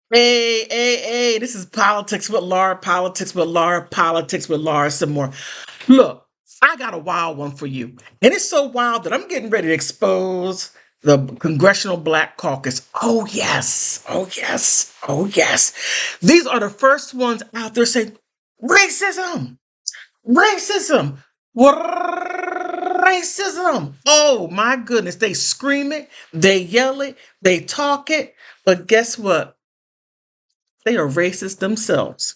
Hey, this is politics with Laura, politics with Laura, politics with Laura, some more. Look, I got a wild one for you. And it's so wild that I'm getting ready to expose the Congressional Black Caucus. Oh, yes. Oh, yes. Oh, yes. These are the first ones out there saying, racism, racism, racism. Oh, my goodness. They scream it, they yell it, they talk it. But guess what? They are racist themselves.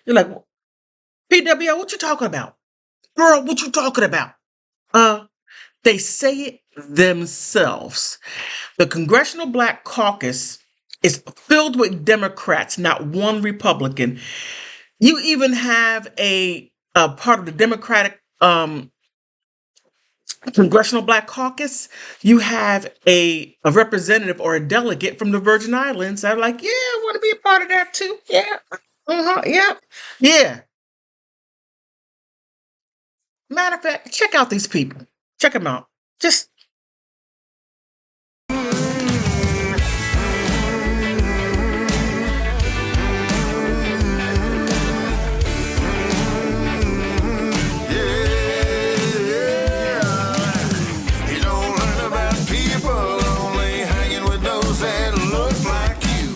You're like, PWL, what you talking about? Girl, what you talking about? Uh, they say it themselves. The Congressional Black Caucus is filled with Democrats, not one Republican. You even have a part of the Democratic Congressional Black Caucus. You have a representative or a delegate from the Virgin Islands that are like, yeah, I want to be a part of that too. Yeah. Yeah. Yeah. Matter of fact, check out these people. Check them out. Just You don't learn about people only hanging with those that look like you.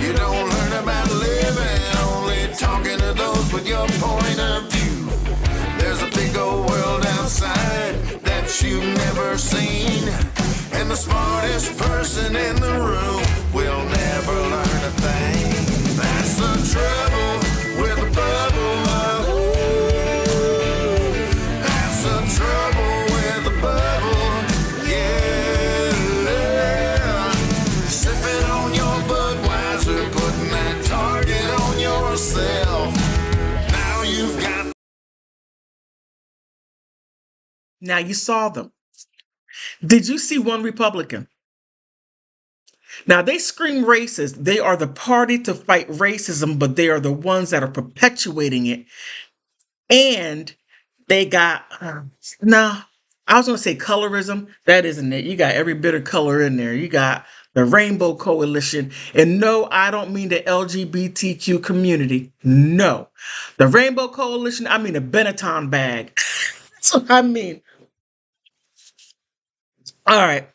You don't learn about living only talking to those with your point of view. There's a big old world outside that you've never seen. And the smartest person in the room will never learn a thing. That's the trouble with a bubble. That's the trouble with a bubble. Yeah. Sipping on your Budweiser, putting that target on yourself. Now you've got. now you saw them. Did you see one Republican? Now they scream racist. They are the party to fight racism, but they are the ones that are perpetuating it. And they got nah. I was gonna say colorism. That isn't it. You got every bit of color in there. You got the Rainbow Coalition. And no, I don't mean the LGBTQ community. No. The Rainbow Coalition, I mean the Benetton bag. That's what I mean. All right.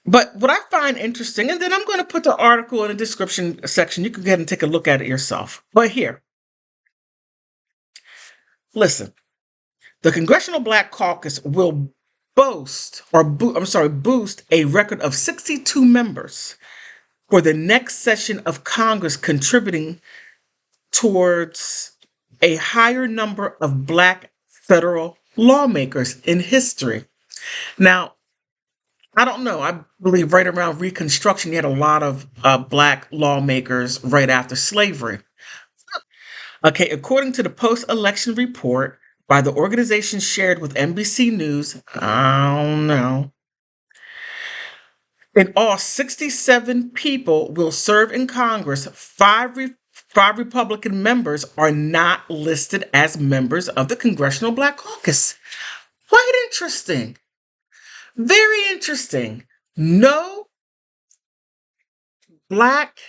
But what I find interesting, and then I'm going to put the article in the description section. You can go ahead and take a look at it yourself. But here, listen. The Congressional Black Caucus will boost a record of 62 members for the next session of Congress, contributing towards a higher number of Black federal lawmakers in history. Now, I don't know. I believe right around Reconstruction, you had a lot of Black lawmakers right after slavery. Okay, according to the post-election report by the organization shared with NBC News, I don't know. In all, 67 people will serve in Congress. Five Republican members are not listed as members of the Congressional Black Caucus. Quite interesting. Very interesting. No Black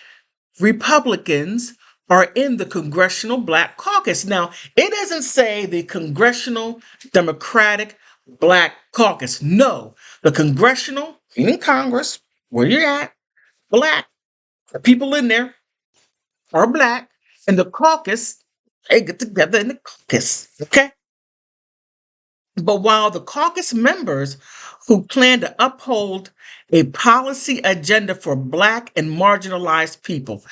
Republicans are in the Congressional Black Caucus. Now, it doesn't say the Congressional Democratic Black Caucus. No, the Congressional, in Congress, where you're at, Black, the people in there are Black, and the caucus, they get together in the caucus, okay? But while the caucus members who plan to uphold a policy agenda for Black and marginalized people,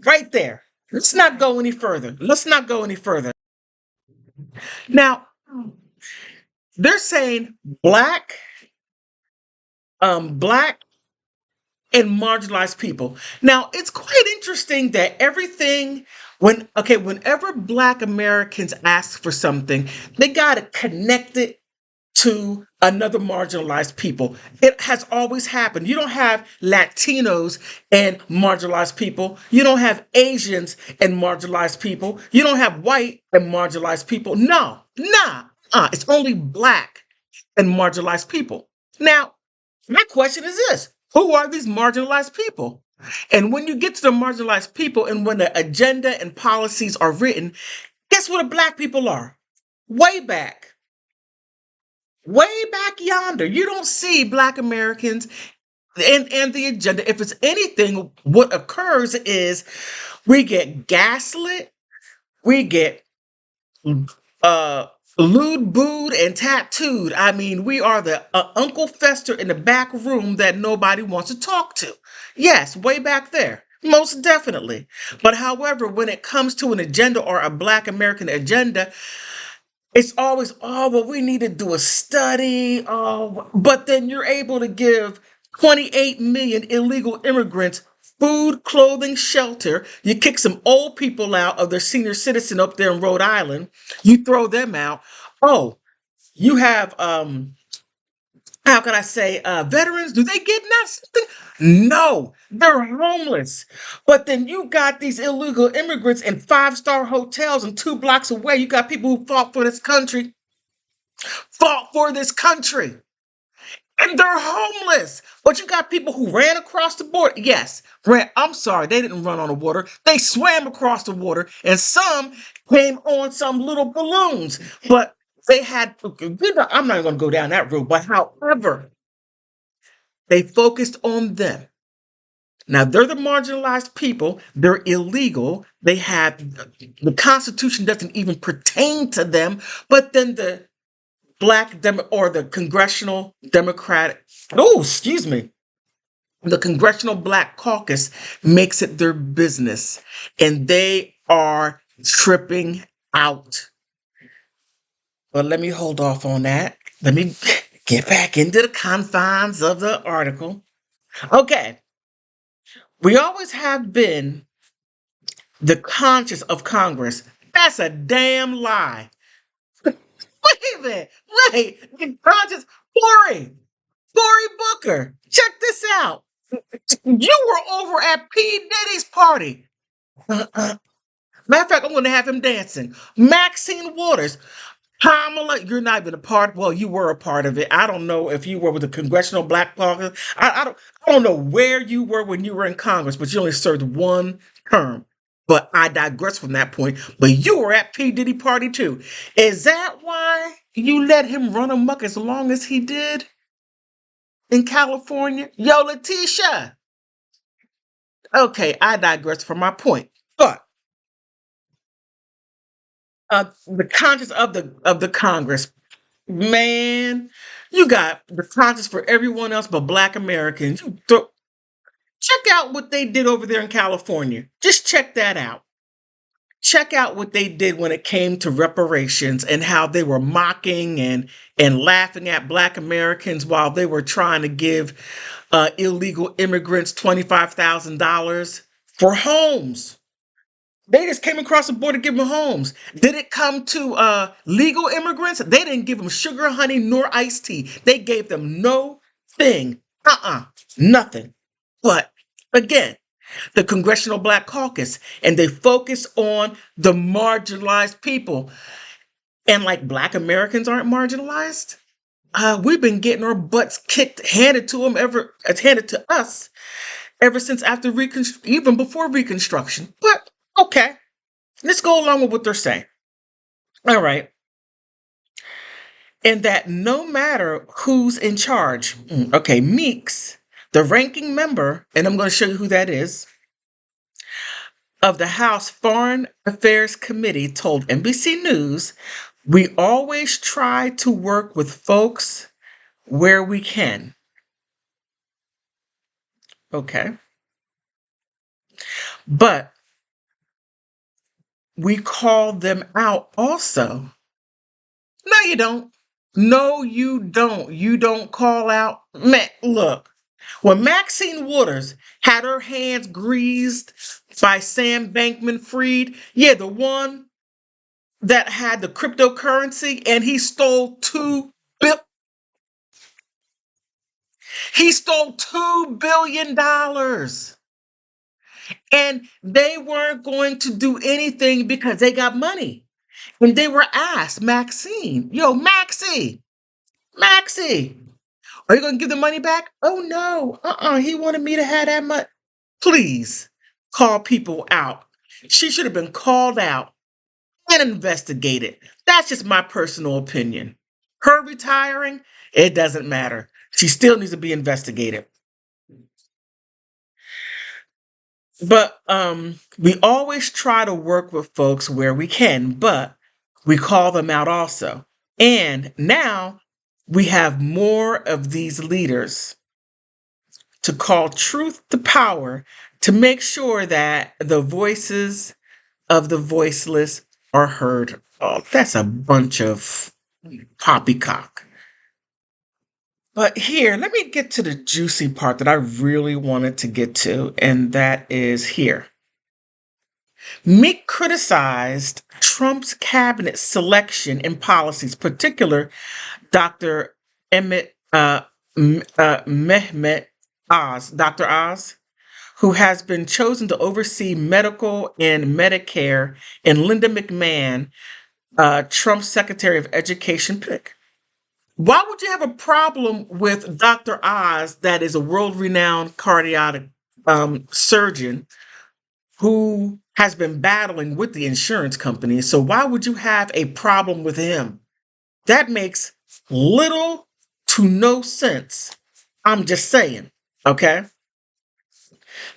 right there. Let's not go any further. Let's not go any further. Now, they're saying black and marginalized people. Now, it's quite interesting that whenever Black Americans ask for something, they got to connect it to another marginalized people. It has always happened. You don't have Latinos and marginalized people. You don't have Asians and marginalized people. You don't have white and marginalized people. No, nah, it's only Black and marginalized people. Now, My question is this: who are these marginalized people? And when you get to the marginalized people and when the agenda and policies are written, guess what the black people are? Way back, way back yonder. You don't see black Americans and the agenda. If it's anything, what occurs is we get gaslit, we get uh lewd, booed, and tattooed. I mean, we are the Uncle Fester in the back room that nobody wants to talk to. Yes, way back there. Most definitely. But however, when it comes to an agenda or a Black American agenda, it's always, oh, well, we need to do a study. Oh, but then you're able to give 28 million illegal immigrants food, clothing, shelter. You kick some old people out of their senior citizen up there in Rhode Island. You throw them out. Oh, you have how can I say, veterans? Do they get nothing? No, they're homeless. But then you got these illegal immigrants in five-star hotels and 2 blocks away. You got people who fought for this country, and they're homeless. But you got people who ran across the border. Yes, I'm sorry, they didn't run on the water. They swam across the water, and some came on some little balloons. But they had, I'm not going to go down that road, but however, they focused on them. Now they're the marginalized people. They're illegal. They have the Constitution doesn't even pertain to them. But then the or the Congressional Democratic, oh, excuse me, the Congressional Black Caucus makes it their business, and they are tripping out. But let me hold off on that. Let me get back into the confines of the article. Okay. We always have been the conscience of Congress. That's a damn lie. Wait a minute. Wait. The conscience. Cory Booker. Check this out. You were over at P. Diddy's party. Matter of fact, I'm going to have him dancing. Maxine Waters. Kamala, you're not even a part. Well, you were a part of it. I don't know if you were with the Congressional Black Caucus. I don't know where you were when you were in Congress, but you only served one term. But I digress from that point. But you were at P. Diddy party too. Is that why you let him run amok as long as he did in California? Yo, Letitia. Okay, I digress from my point. But the conscience of the Congress. Man, you got the conscience for everyone else but Black Americans. Check out what they did over there in California. Just check that out. Check out what they did when it came to reparations and how they were mocking and laughing at Black Americans while they were trying to give illegal immigrants $25,000 for homes. They just came across the border to give them homes. Did it come to legal immigrants? They didn't give them sugar, honey, nor iced tea. They gave them no thing. Nothing. But again, the Congressional Black Caucus, and they focus on the marginalized people. And like Black Americans aren't marginalized, we've been getting our butts kicked, handed to us ever since after even before Reconstruction. But okay, let's go along with what they're saying. All right. And that no matter who's in charge, okay, Meeks, the ranking member, and I'm going to show you who that is, of the House Foreign Affairs Committee told NBC News, we always try to work with folks where we can. Okay. But we call them out also. No, you don't. No, you don't. You don't call out. Man, look, when Maxine Waters had her hands greased by Sam Bankman Fried, yeah, the one that had the cryptocurrency, and he stole $2 billion. And they weren't going to do anything because they got money. And they were asked, Maxine, yo, Maxie, Are you going to give the money back? Oh, no. He wanted me to have that money. Please call people out. She should have been called out and investigated. That's just my personal opinion. Her retiring, it doesn't matter. She still needs to be investigated. But we always try to work with folks where we can, but we call them out also. And now we have more of these leaders to call truth to power to make sure that the voices of the voiceless are heard. Oh, that's a bunch of poppycock. But here, let me get to the juicy part that I really wanted to get to, and that is here. Meek criticized Trump's cabinet selection and policies, particular Dr. Mehmet Oz, Dr. Oz, who has been chosen to oversee medical and Medicare, and Linda McMahon, Trump's Secretary of Education pick. Why would you have a problem with Dr. Oz, that is a world-renowned cardiac surgeon who has been battling with the insurance company? So why would you have a problem with him? That makes little to no sense. I'm just saying, okay?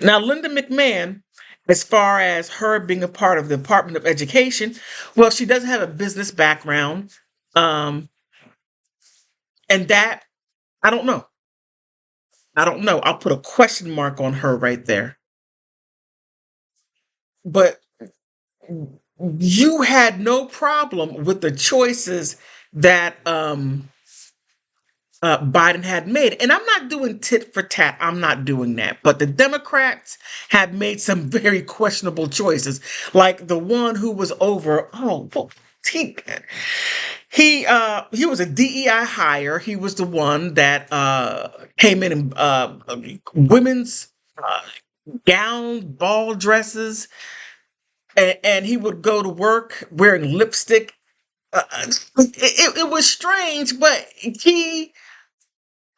Now, Linda McMahon, as far as her being a part of the Department of Education, well, she doesn't have a business background. And that, I don't know. I don't know. I'll put a question mark on her right there. But you had no problem with the choices that Biden had made. And I'm not doing tit for tat. I'm not doing that. But the Democrats have made some very questionable choices, like the one who was over. Oh, well, he was a DEI hire. He was the one that came in women's gowns, ball dresses, and he would go to work wearing lipstick. It was strange, but he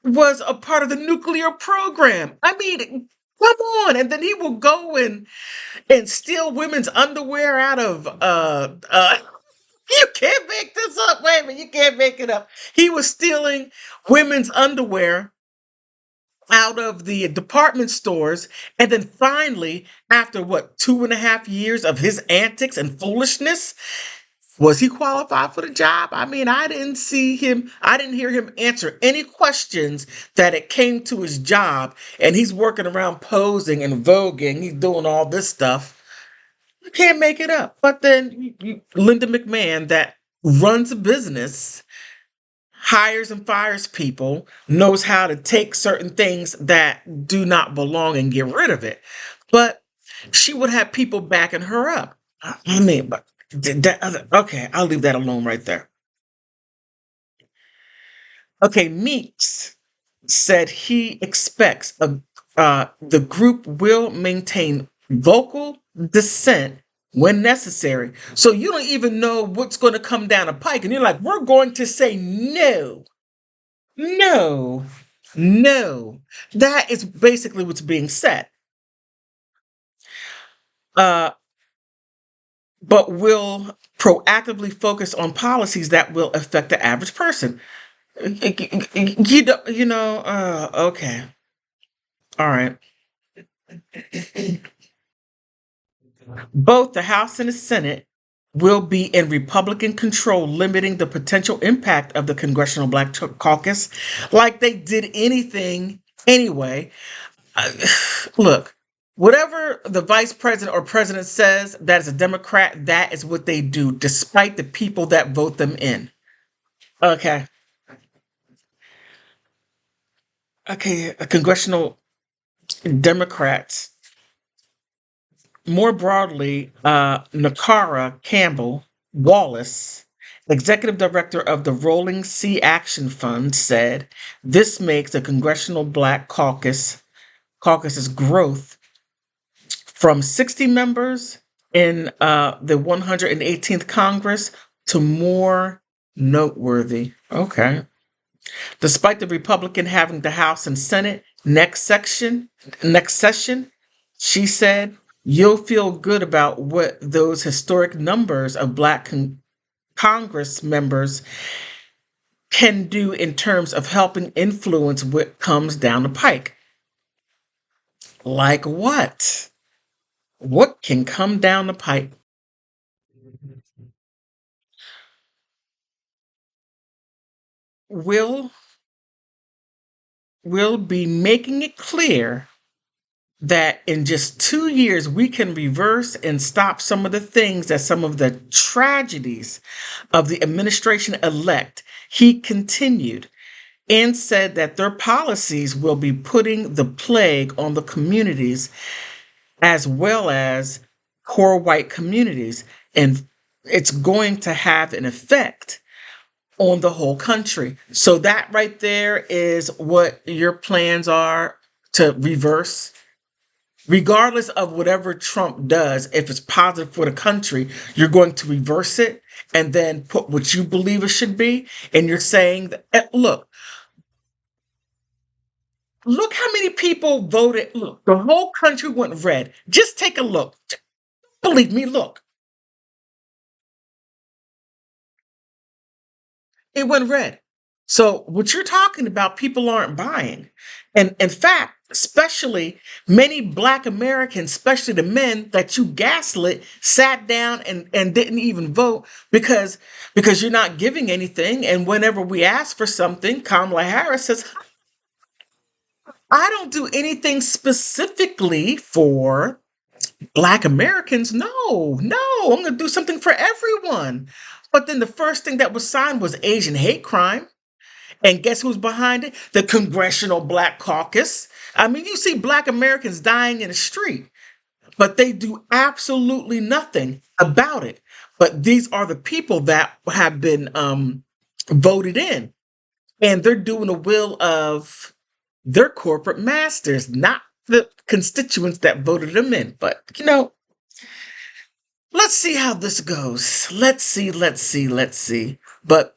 was a part of the nuclear program. I mean, come on. And then he will go and steal women's underwear out of you can't make this up. Wait a minute, you can't make it up. He was stealing women's underwear out of the department stores. And then finally, after what, 2.5 years of his antics and foolishness, was he qualified for the job? I mean, I didn't hear him answer any questions that it came to his job. And he's working around posing and voguing. He's doing all this stuff. You can't make it up. But then Linda McMahon, that runs a business, hires and fires people, knows how to take certain things that do not belong and get rid of it. But she would have people backing her up. I mean, but okay, I'll leave that alone right there. Okay, Meeks said he expects the group will maintain vocal dissent when necessary. So you don't even know what's going to come down a pike. And you're like, we're going to say no, no, no. That is basically what's being said. But will proactively focus on policies that will affect the average person. Okay. All right. Both the House and the Senate will be in Republican control, limiting the potential impact of the Congressional Black Caucus, like they did anything anyway. Look, whatever the vice president or president says that is a Democrat, that is what they do, despite the people that vote them in. Okay. Okay, congressional Democrats. More broadly, Nakara Campbell Wallace, executive director of the Rolling Sea Action Fund, said this makes the Congressional Black Caucus's growth from 60 members in the 118th Congress to more noteworthy. Okay. Despite the Republican having the House and Senate next session, she said, you'll feel good about what those historic numbers of Black Congress members can do in terms of helping influence what comes down the pike. Like what? What can come down the pike? We'll, we'll be making it clear that in just 2 years, we can reverse and stop some of the things that some of the tragedies of the administration elect. He continued and said that their policies will be putting the plague on the communities as well as poor white communities. And it's going to have an effect on the whole country. So that right there is what your plans are to reverse. Regardless of whatever Trump does, if it's positive for the country, you're going to reverse it and then put what you believe it should be. And you're saying that, look how many people voted. Look, the whole country went red. Just take a look. Believe me, look. It went red. So what you're talking about, people aren't buying. And in fact, especially many Black Americans, especially the men that you gaslit, sat down and didn't even vote because you're not giving anything. And whenever we ask for something, Kamala Harris says, I don't do anything specifically for Black Americans. No, I'm going to do something for everyone. But then the first thing that was signed was Asian hate crime. And guess who's behind it? The Congressional Black Caucus. I mean, you see Black Americans dying in the street, but they do absolutely nothing about it. But these are the people that have been voted in, and they're doing the will of their corporate masters, not the constituents that voted them in. But, let's see how this goes. Let's see. But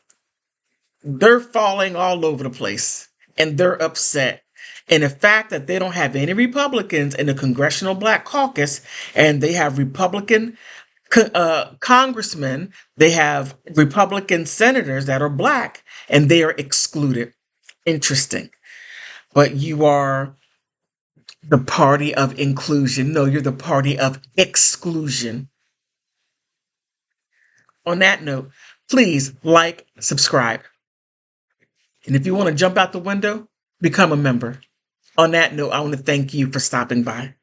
they're falling all over the place and they're upset. And the fact that they don't have any Republicans in the Congressional Black Caucus and they have Republican congressmen, they have Republican senators that are Black and they are excluded. Interesting. But you are the party of inclusion. No, you're the party of exclusion. On that note, please like, subscribe. And if you want to jump out the window, become a member. On that note, I want to thank you for stopping by.